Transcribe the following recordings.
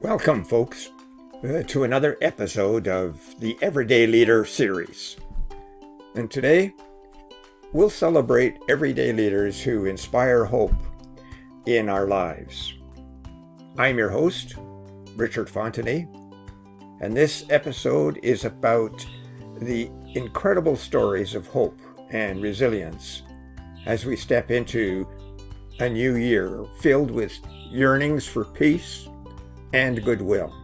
Welcome, folks, to another episode of the Everyday Leader series. And today, we'll celebrate everyday leaders who inspire hope in our lives. I'm your host, Richard Fontenay, and this episode is about the incredible stories of hope and resilience as we step into a new year filled with yearnings for peace and goodwill.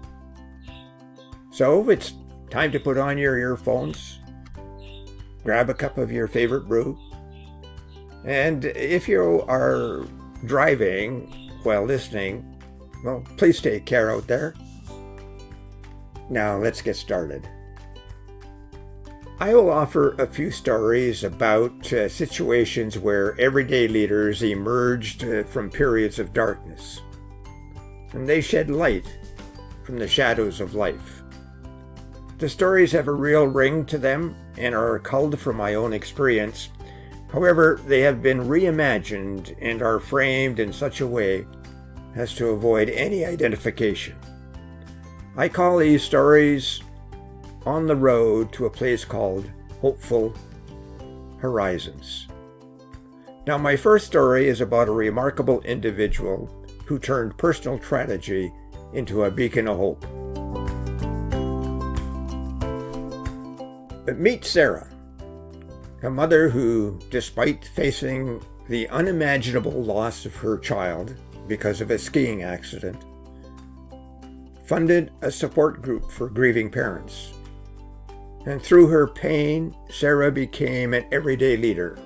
So it's time to put on your earphones, grab a cup of your favorite brew, and if you are driving while listening, well, please take care out there. Now let's get started. I will offer a few stories about situations where everyday leaders emerged from periods of darkness, and they shed light from the shadows of life. The stories have a real ring to them and are culled from my own experience. However, they have been reimagined and are framed in such a way as to avoid any identification. I call these stories On the Road to a Place Called Hopeful Horizons. Now, my first story is about a remarkable individual who turned personal tragedy into a beacon of hope. Meet Sarah, a mother who, despite facing the unimaginable loss of her child because of a skiing accident, funded a support group for grieving parents. And through her pain, Sarah became an everyday leader,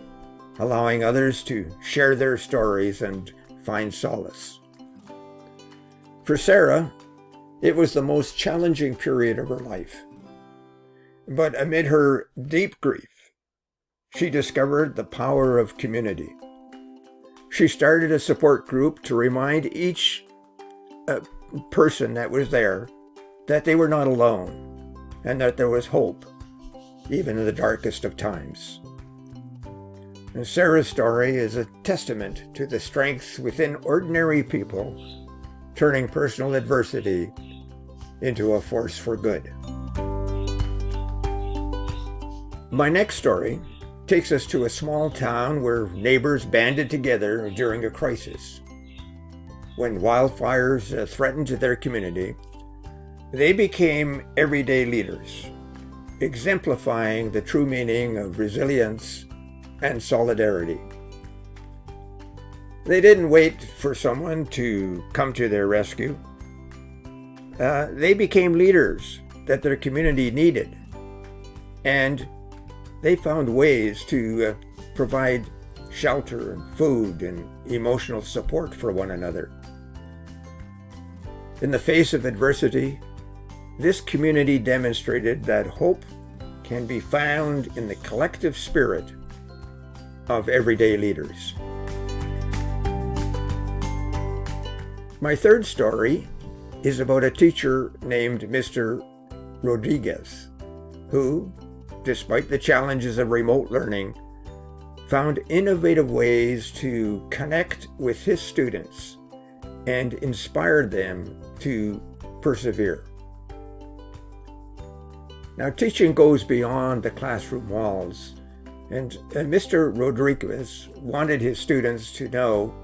allowing others to share their stories and find solace. For Sarah, it was the most challenging period of her life. But amid her deep grief, she discovered the power of community. She started a support group to remind each person that was there that they were not alone and that there was hope, even in the darkest of times. And Sarah's story is a testament to the strength within ordinary people, turning personal adversity into a force for good. My next story takes us to a small town where neighbors banded together during a crisis. When wildfires threatened their community, they became everyday leaders, exemplifying the true meaning of resilience and solidarity. They didn't wait for someone to come to their rescue. They became leaders that their community needed, and they found ways to provide shelter and food and emotional support for one another. In the face of adversity, this community demonstrated that hope can be found in the collective spirit of everyday leaders. My third story is about a teacher named Mr. Rodriguez, who, despite the challenges of remote learning, found innovative ways to connect with his students and inspired them to persevere. Now, teaching goes beyond the classroom walls, and Mr. Rodriguez wanted his students to know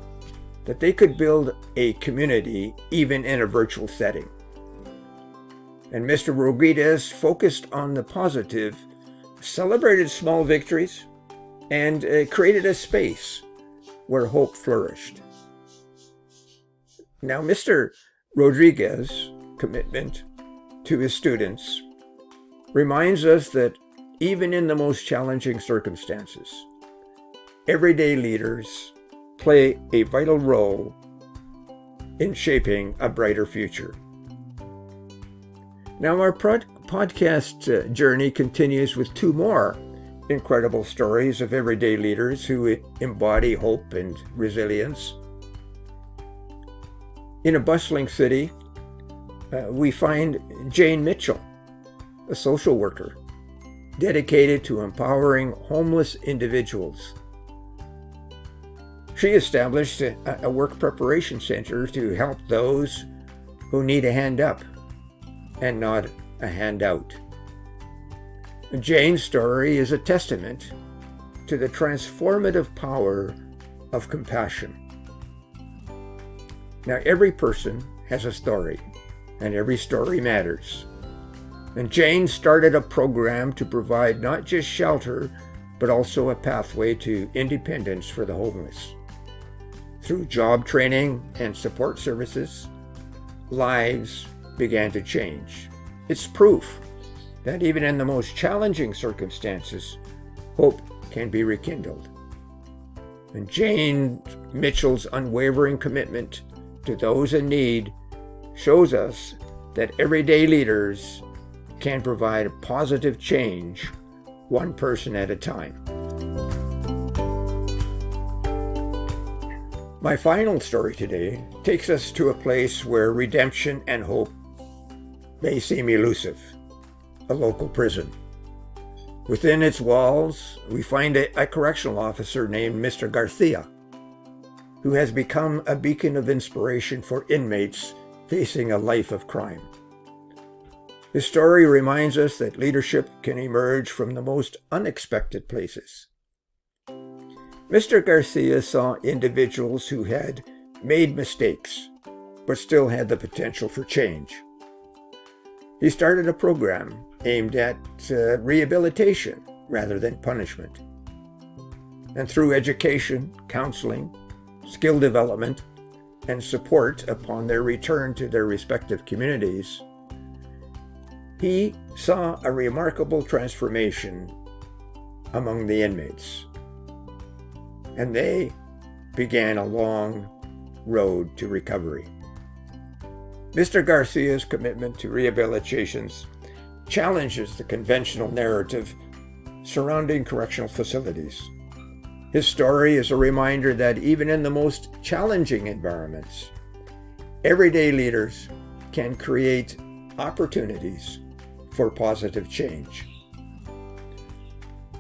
that they could build a community even in a virtual setting. And Mr. Rodriguez focused on the positive, celebrated small victories, and created a space where hope flourished. Now, Mr. Rodriguez's commitment to his students reminds us that even in the most challenging circumstances, everyday leaders play a vital role in shaping a brighter future. Now, our podcast journey continues with two more incredible stories of everyday leaders who embody hope and resilience. In a bustling city, we find Jane Mitchell, a social worker dedicated to empowering homeless individuals. She established a work preparation center to help those who need a hand up and not a handout. Jane's story is a testament to the transformative power of compassion. Now, every person has a story, and every story matters. And Jane started a program to provide not just shelter, but also a pathway to independence for the homeless. Through job training and support services, lives began to change. It's proof that even in the most challenging circumstances, hope can be rekindled. And Jane Mitchell's unwavering commitment to those in need shows us that everyday leaders can provide a positive change, one person at a time. My final story today takes us to a place where redemption and hope may seem elusive, a local prison. Within its walls, we find a correctional officer named Mr. Garcia, who has become a beacon of inspiration for inmates facing a life of crime. His story reminds us that leadership can emerge from the most unexpected places. Mr. Garcia saw individuals who had made mistakes, but still had the potential for change. He started a program aimed at rehabilitation rather than punishment. And through education, counseling, skill development, and support upon their return to their respective communities, he saw a remarkable transformation among the inmates. And they began a long road to recovery. Mr. Garcia's commitment to rehabilitation challenges the conventional narrative surrounding correctional facilities. His story is a reminder that even in the most challenging environments, everyday leaders can create opportunities for positive change.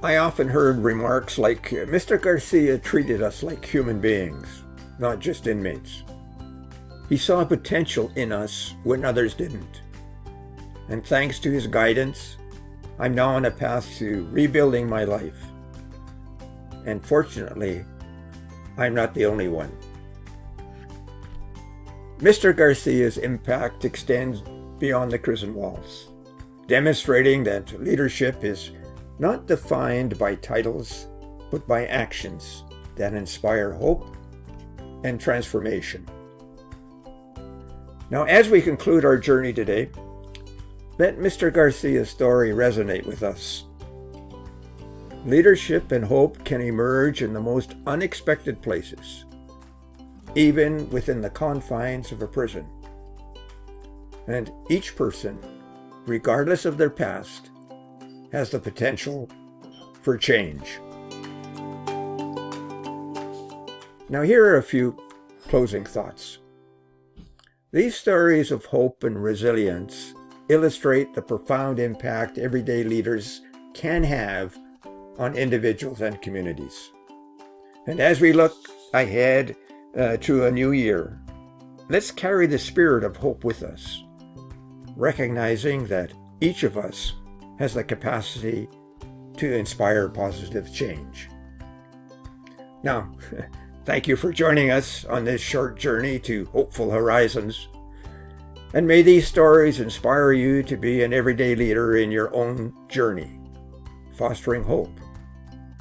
I often heard remarks like, Mr. Garcia treated us like human beings, not just inmates. He saw potential in us when others didn't. And thanks to his guidance, I'm now on a path to rebuilding my life. And fortunately, I'm not the only one. Mr. Garcia's impact extends beyond the prison walls, demonstrating that leadership is not defined by titles, but by actions that inspire hope and transformation. Now, as we conclude our journey today, let Mr. Garcia's story resonate with us. Leadership and hope can emerge in the most unexpected places, even within the confines of a prison. And each person, regardless of their past, has the potential for change. Now, here are a few closing thoughts. These stories of hope and resilience illustrate the profound impact everyday leaders can have on individuals and communities. And as we look ahead to a new year, let's carry the spirit of hope with us, recognizing that each of us has the capacity to inspire positive change. Now, thank you for joining us on this short journey to hopeful horizons. And may these stories inspire you to be an everyday leader in your own journey, fostering hope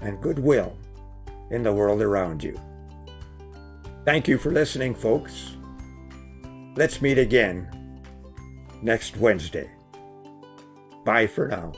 and goodwill in the world around you. Thank you for listening, folks. Let's meet again next Wednesday. Bye for now.